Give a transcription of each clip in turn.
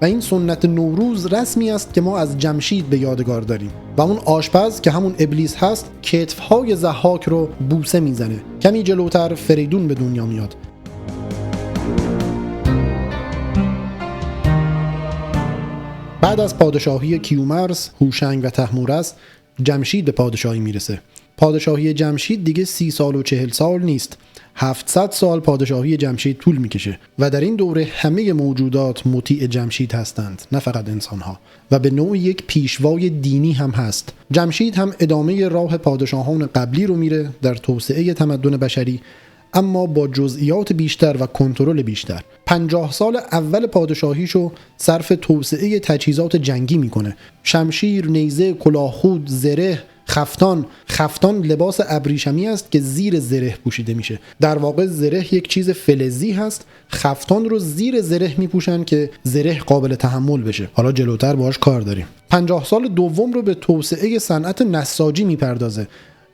و این سنت نوروز رسمی است که ما از جمشید به یادگار داریم و اون آشپز که همون ابلیس هست کتفهای ضحاک رو بوسه میزنه. کمی جلوتر فریدون به دنیا میاد. بعد از پادشاهی کیومرث، هوشنگ و طهمورث، جمشید به پادشاهی میرسه. پادشاهی جمشید دیگه 30 سال و 40 سال نیست، 700 سال پادشاهی جمشید طول میکشه و در این دوره همه موجودات مطیع جمشید هستند، نه فقط انسانها، و به نوعی یک پیشوای دینی هم هست. جمشید هم ادامه راه پادشاهان قبلی رو میره در توسعه تمدن بشری، اما با جزئیات بیشتر و کنترل بیشتر. 50 سال اول پادشاهیشو صرف توسعه تجهیزات جنگی میکنه. شمشیر، نیزه، کلاهخود، زره، خفتان لباس ابریشمی است که زیر زره پوشیده میشه. در واقع زره یک چیز فلزی هست، خفتان رو زیر زره میپوشن که زره قابل تحمل بشه. حالا جلوتر باهاش کار داریم. 50 سال دوم رو به توسعه صنعت نساجی میپردازه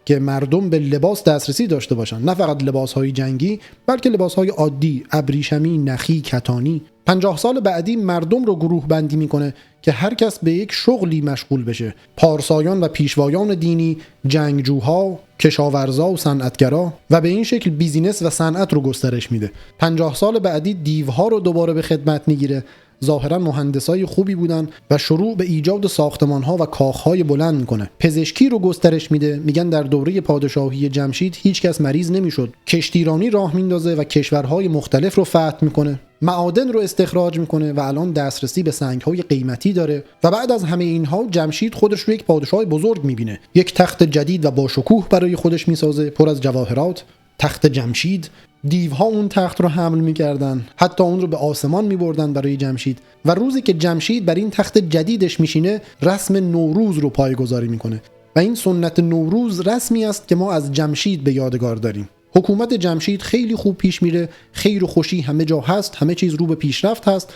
که مردم به لباس دسترسی داشته باشن، نه فقط لباس‌های جنگی بلکه لباس‌های عادی، ابریشمی، نخی، کتانی. 50 سال بعدی مردم رو گروه بندی میکنه که هر کس به یک شغلی مشغول بشه. پارسایان و پیشوایان دینی، جنگجوها، کشاورزا و صنعتگرا، و به این شکل بیزینس و صنعت رو گسترش میده. 50 سال بعدی دیوها رو دوباره به خدمت میگیره. ظاهرا مهندسای خوبی بودن و شروع به ایجاد ساختمان‌ها و کاخ‌های بلند میکنه. پزشکی رو گسترش میده. میگن در دوره پادشاهی جمشید هیچ کس مریض نمیشد. کشتیرانی راه میندازه و کشورهای مختلف رو فتح میکنه. معادن رو استخراج میکنه و الان دسترسی به سنگ‌های قیمتی داره. و بعد از همه اینها جمشید خودش رو یک پادشاه بزرگ میبینه. یک تخت جدید و با شکوه برای خودش میسازه، پر از جواهرات، تخت جمشید. دیوها اون تخت رو حمل میکردن، حتی اون رو به آسمان میبردن برای جمشید. و روزی که جمشید بر این تخت جدیدش میشینه، رسم نوروز رو پایه‌گذاری میکنه و این سنت نوروز رسمی است که ما از جمشید به یادگار داریم. حکومت جمشید خیلی خوب پیش میره، خیر و خوشی همه جا هست، همه چیز رو به پیشرفت هست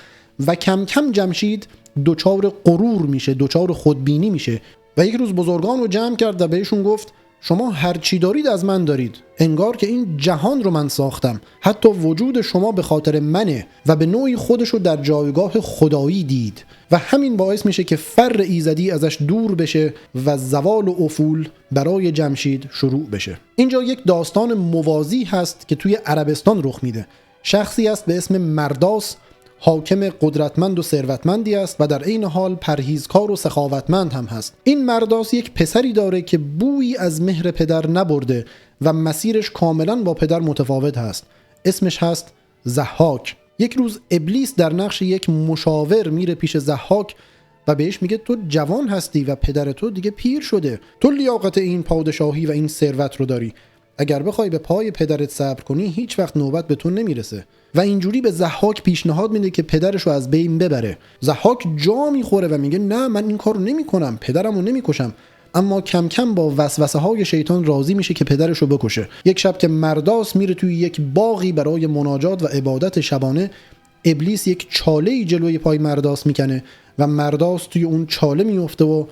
و کم کم جمشید دچار غرور میشه، دچار خودبینی میشه و یک روز بزرگان رو جمع کرد و بهشون گفت شما هر چی دارید از من دارید، انگار که این جهان رو من ساختم، حتی وجود شما به خاطر منه، و به نوعی خودش رو در جایگاه خدایی دید و همین باعث میشه که فر ایزدی ازش دور بشه و زوال و افول برای جمشید شروع بشه. اینجا یک داستان موازی هست که توی عربستان رخ میده. شخصی است به اسم مرداس، حاکم قدرتمند و ثروتمندی است و در عین حال پرهیزکار و سخاوتمند هم هست. این مرداس یک پسری داره که بویی از مهر پدر نبرده و مسیرش کاملا با پدر متفاوت هست. اسمش هست ضحاک. یک روز ابلیس در نقش یک مشاور میره پیش ضحاک و بهش میگه تو جوان هستی و پدر تو دیگه پیر شده، تو لیاقت این پادشاهی و این ثروت رو داری، اگر بخوای به پای پدرت صبر کنی هیچ وقت نوبت به تو نمیرسه. و اینجوری به ضحاک پیشنهاد میده که پدرش رو از بین ببره. ضحاک جا میخوره و میگه نه، من این کارو نمیکنم، پدرمو نمیکشم. اما کم کم با وسوسه های شیطان راضی میشه که پدرش رو بکشه. یک شب که مرداس میره توی یک باغی برای مناجات و عبادت شبانه، ابلیس یک چاله‌ای جلوی پای مرداس میکنه و مرداس توی اون چاله میفته و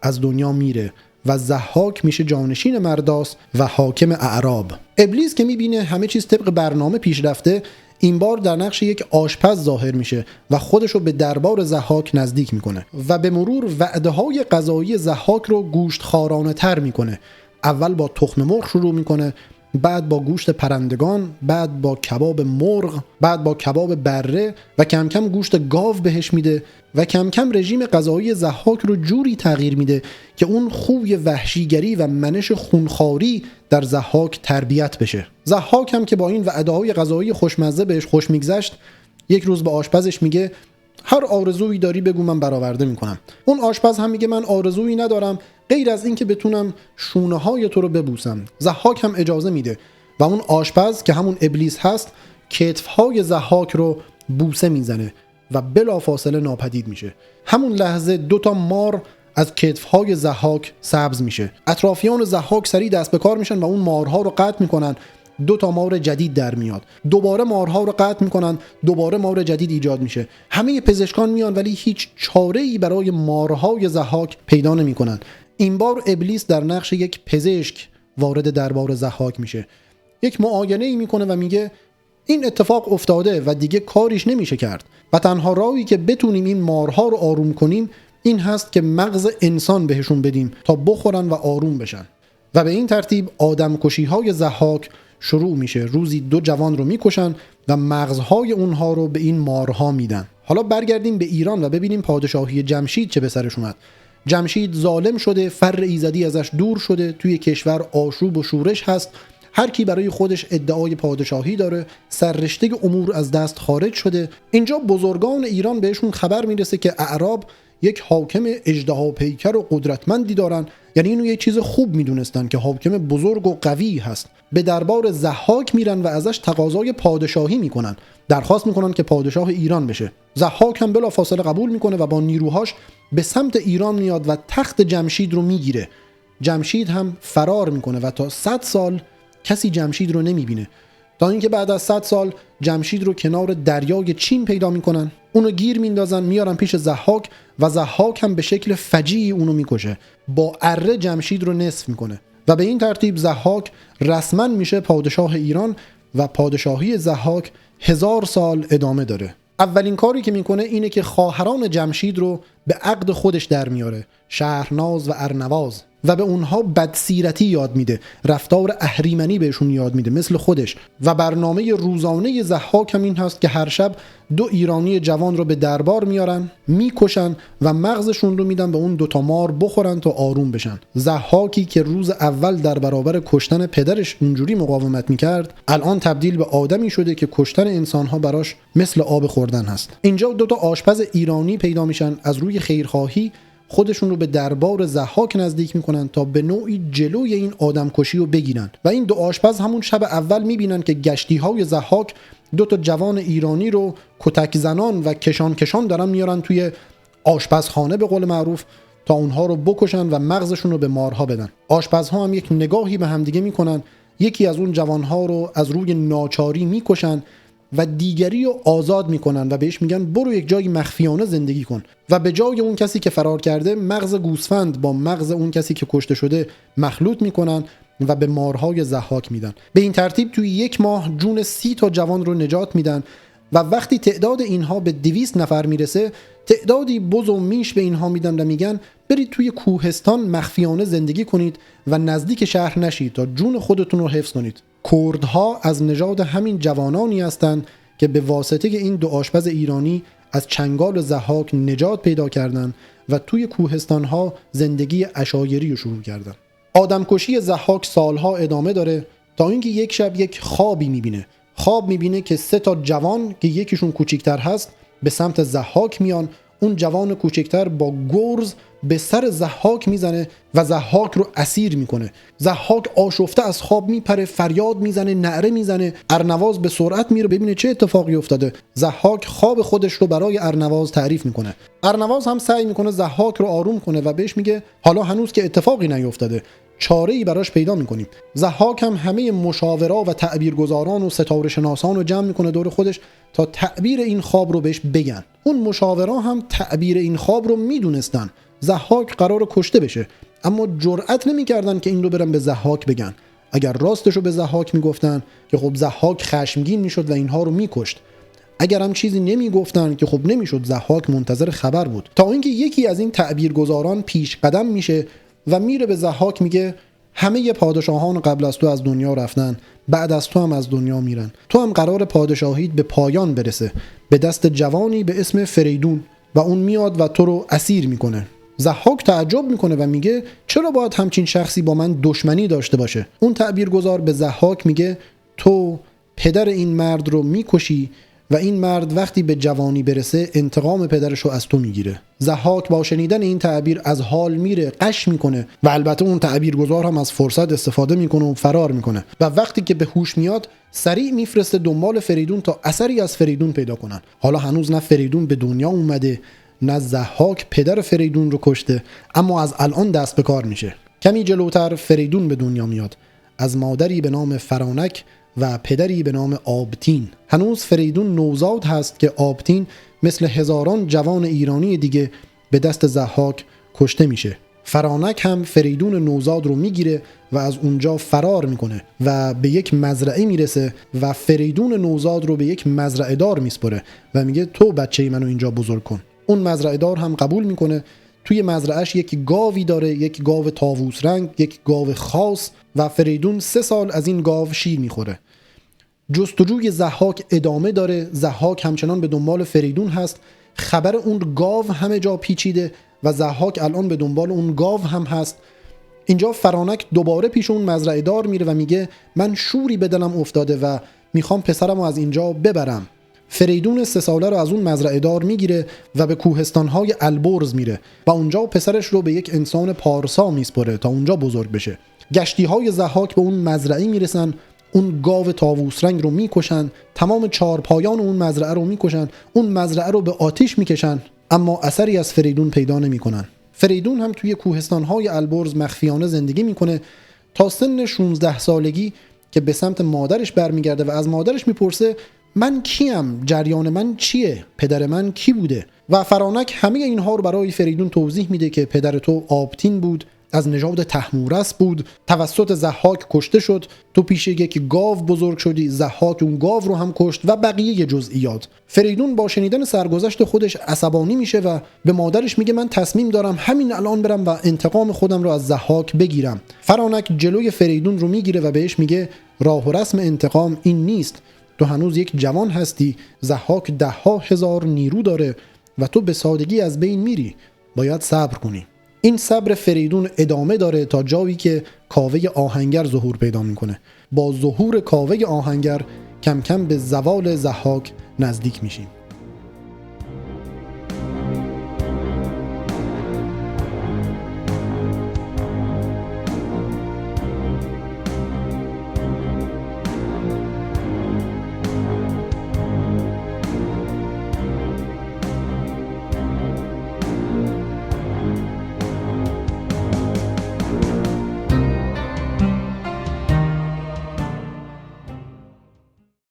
از دنیا میره و ضحاک میشه جانشین مرداس و حاکم اعراب. ابلیس که میبینه همه چیز طبق برنامه پیش رفته، این بار در نقش یک آشپز ظاهر میشه و خودشو به دربار ضحاک نزدیک میکنه و به مرور وعده های غذایی ضحاک رو گوشتخوارانه تر میکنه. اول با تخم مرغ شروع میکنه، بعد با گوشت پرندگان، بعد با کباب مرغ، بعد با کباب بره و کم کم گوشت گاو بهش میده و کم کم رژیم غذایی ضحاک رو جوری تغییر میده که اون خوی وحشیگری و منش خونخواری در ضحاک تربیت بشه. ضحاک هم که با این وعده‌های غذایی خوشمزه بهش خوش میگذشت، یک روز به آشپزش میگه هر آرزویی داری بگو، من برآورده میکنم. اون آشپز هم میگه من آرزویی ندارم غیر از این که بتونم شونه های تو رو ببوسم. ضحاک هم اجازه میده و اون آشپز که همون ابلیس هست کتف های ضحاک رو بوسه میزنه و بلافاصله ناپدید میشه. همون لحظه 2 مار از کتف های ضحاک سبز میشه. اطرافیان ضحاک سریع دست به کار میشن و اون مارها رو قطع میکنن. 2 مار جدید در میاد. دوباره مارها رو قطع میکنن، دوباره مار جدید ایجاد میشه. همه پزشکان میان ولی هیچ چاره‌ای برای مارهای ضحاک پیدا نمیکنن. این بار ابلیس در نقش یک پزشک وارد دربار ضحاک میشه. یک معاینه ای میکنه و میگه این اتفاق افتاده و دیگه کاریش نمیشه کرد و تنها راهی که بتونیم این مارها رو آروم کنیم این هست که مغز انسان بهشون بدیم تا بخورن و آروم بشن. و به این ترتیب آدمکشی‌های ضحاک شروع میشه. روزی 2 جوان رو میکشن و مغزهای اونها رو به این مارها میدن. حالا برگردیم به ایران و ببینیم پادشاهی جمشید چه به سرش اومد. جمشید ظالم شده، فر ایزدی ازش دور شده، توی کشور آشوب و شورش هست، هر کی برای خودش ادعای پادشاهی داره، سررشته امور از دست خارج شده. اینجا بزرگان ایران بهشون خبر میرسه که اعراب یک حاکم اژدها پیکر و قدرتمندی دارن، یعنی اینو یه چیز خوب میدونستن که حاکم بزرگ و قوی هست. به دربار ضحاک میرن و ازش تقاضای پادشاهی میکنن، درخواست میکنن که پادشاه ایران بشه. ضحاک هم بلافاصله قبول میکنه و با نیروهاش به سمت ایران میاد و تخت جمشید رو میگیره. جمشید هم فرار میکنه و تا 100 سال کسی جمشید رو نمیبینه، تا اینکه بعد از 100 سال جمشید رو کنار دریای چین پیدا میکنن، اونو گیر میندازن، میارن پیش ضحاک و ضحاک هم به شکل فجیعی اونو میکشه، با اره جمشید رو نصف میکنه و به این ترتیب ضحاک رسما میشه پادشاه ایران و پادشاهی ضحاک 1000 سال ادامه داره. اولین کاری که میکنه اینه که خواهران جمشید رو به عقد خودش در میاره، شهرناز و ارنواز، و به اونها بدسیرتی یاد میده، رفتار اهریمنی بهشون یاد میده مثل خودش. و برنامه روزانه ضحاک هم این هست که هر شب 2 ایرانی جوان رو به دربار میارن، میکشن و مغزشون رو میدن به اون 2 تا مار بخورن تا آروم بشن. ضحاکی که روز اول در برابر کشتن پدرش اونجوری مقاومت میکرد، الان تبدیل به آدمی شده که کشتن انسانها براش مثل آب خوردن هست. اینجا 2 تا آشپز ایرانی پیدا میشن، از روی خیرخواهی خودشون رو به دربار ضحاک نزدیک میکنن تا به نوعی جلوی این آدمکشی رو بگیرن. و این 2 آشپز همون شب اول میبینن که گشتی های ضحاک 2 تا جوان ایرانی رو کتک زنان و کشان دارن میارن توی آشپزخانه به قول معروف تا اونها رو بکشن و مغزشون رو به مارها بدن. آشپزها هم یک نگاهی به همدیگه میکنن، یکی از اون جوانها رو از روی ناچاری میکشن و دیگری رو آزاد میکنن و بهش میگن برو یک جای مخفیانه زندگی کن و به جای اون کسی که فرار کرده مغز گوسفند با مغز اون کسی که کشته شده مخلوط میکنن و به مارهای ضحاک میدن. به این ترتیب توی 1 ماه جون 30 تا جوان رو نجات میدن و وقتی تعداد اینها به 200 نفر میرسه، تعدادی بز و میش به اینها میدن و میگن برید توی کوهستان مخفیانه زندگی کنید و نزدیک شهر نشید تا جون خودتون رو حفظ کنید. کردها از نژاد همین جوانانی هستند که به واسطه این 2 آشپز ایرانی از چنگال ضحاک نجات پیدا کردند و توی کوهستانها زندگی عشایری رو شروع کردند. آدمکشی ضحاک سالها ادامه داره تا اینکه یک شب یک خوابی میبینه. خواب میبینه که 3 تا جوان که یکیشون کوچیکتر هست به سمت ضحاک میان. اون جوان کوچکتر با گرز به سر ضحاک میزنه و ضحاک رو اسیر میکنه. ضحاک آشفته از خواب میپره، فریاد میزنه، نعره میزنه. ارنواز به سرعت میره ببینه چه اتفاقی افتاده. ضحاک خواب خودش رو برای ارنواز تعریف میکنه. ارنواز هم سعی میکنه ضحاک رو آروم کنه و بهش میگه حالا هنوز که اتفاقی نیفتاده، چاره‌ای براش پیدا میکنیم. ضحاک هم همه مشاورا و تعبیرگزاران و ستاره شناسان رو جمع میکنه دور خودش تا تعبیر این خواب رو بهش بگن. اون مشاورا هم تعبیر این خواب رو میدونستن. ضحاک قرار کشته بشه، اما جرئت نمیکردن که این رو برن به ضحاک بگن. اگر راستش رو به ضحاک میگفتن که خب ضحاک خشمگین میشد و اینها رو میکشت. اگر هم چیزی نمیگفتن که خب نمیشد، ضحاک منتظر خبر بود. تا اینکه یکی از این تعبیرگزاران پیش قدم میشه و میره به ضحاک میگه همه پادشاهان قبل از تو از دنیا رفتن، بعد از تو هم از دنیا میرن. تو هم قرار پادشاهیت به پایان برسه به دست جوانی به اسم فریدون و اون میاد و تو رو اسیر میکنه. ضحاک تعجب میکنه و میگه چرا باید همچین شخصی با من دشمنی داشته باشه؟ اون تعبیرگزار به ضحاک میگه تو پدر این مرد رو میکشی و این مرد وقتی به جوانی برسه انتقام پدرش رو از تو میگیره. ضحاک با شنیدن این تعبیر از حال میره، قش میکنه و البته اون تعبیرگزار هم از فرصت استفاده میکنه و فرار میکنه و وقتی که به هوش میاد سریع میفرسته دنبال فریدون تا اثری از فریدون پیدا کنن. حالا هنوز نه فریدون به دنیا اومده نه ضحاک پدر فریدون رو کشته، اما از الان دست به کار میشه. کمی جلوتر فریدون به دنیا میاد از مادری به نام فرانک و پدری به نام آبتین. هنوز فریدون نوزاد هست که آبتین مثل هزاران جوان ایرانی دیگه به دست ضحاک کشته میشه. فرانک هم فریدون نوزاد رو میگیره و از اونجا فرار میکنه و به یک مزرعه میرسه و فریدون نوزاد رو به یک مزرعه دار میسپره و میگه تو بچه منو اینجا بزرگ کن. اون مزرعه دار هم قبول میکنه. توی مزرعهش یک گاوی داره، یک گاو طاووس رنگ، یک گاو خاص و فریدون 3 سال از این گاو شیر میخوره. جستجوی ضحاک ادامه داره. ضحاک همچنان به دنبال فریدون هست. خبر اون گاو همه جا پیچیده و ضحاک الان به دنبال اون گاو هم هست. اینجا فرانک دوباره پیش اون مزرعه دار میره و میگه من شوری به دلم افتاده و میخوام پسرم رو از اینجا ببرم. فریدون 3 ساله رو از اون مزرعه دار میگیره و به کوهستان‌های البرز میره و اونجا پسرش رو به یک انسان پارسا میسپره تا اونجا بزرگ بشه. گشتی‌های ضحاک به اون مزرعه میرسن، اون گاو طاووس رنگ رو میکشن، تمام 4 پایان اون مزرعه رو میکشن، اون مزرعه رو به آتش میکشن، اما اثری از فریدون پیدا نمیکنن. فریدون هم توی کوهستان‌های البرز مخفیانه زندگی میکنه تا سن 16 سالگی که به سمت مادرش برمیگرده و از مادرش میپرسه من کیم؟ جریان من چیه؟ پدر من کی بوده؟ و فرانک همه اینها رو برای فریدون توضیح میده که پدر تو آبتین بود، از نژاد تحمورس بود، توسط ضحاک کشته شد، تو پیش یک گاو بزرگ شدی، ضحاک اون گاو رو هم کشت و بقیه جزئیات. فریدون با شنیدن سرگذشت خودش عصبانی میشه و به مادرش میگه من تصمیم دارم همین الان برم و انتقام خودم رو از ضحاک بگیرم. فرانک جلوی فریدون رو میگیره و بهش میگه راه و رسم انتقام این نیست. تو هنوز یک جوان هستی، ضحاک 10,000 نیرو داره و تو به سادگی از بین میری. باید صبر کنی. این صبر فریدون ادامه داره تا جایی که کاوه آهنگر ظهور پیدا میکنه. با ظهور کاوه آهنگر کم کم به زوال ضحاک نزدیک میشیم.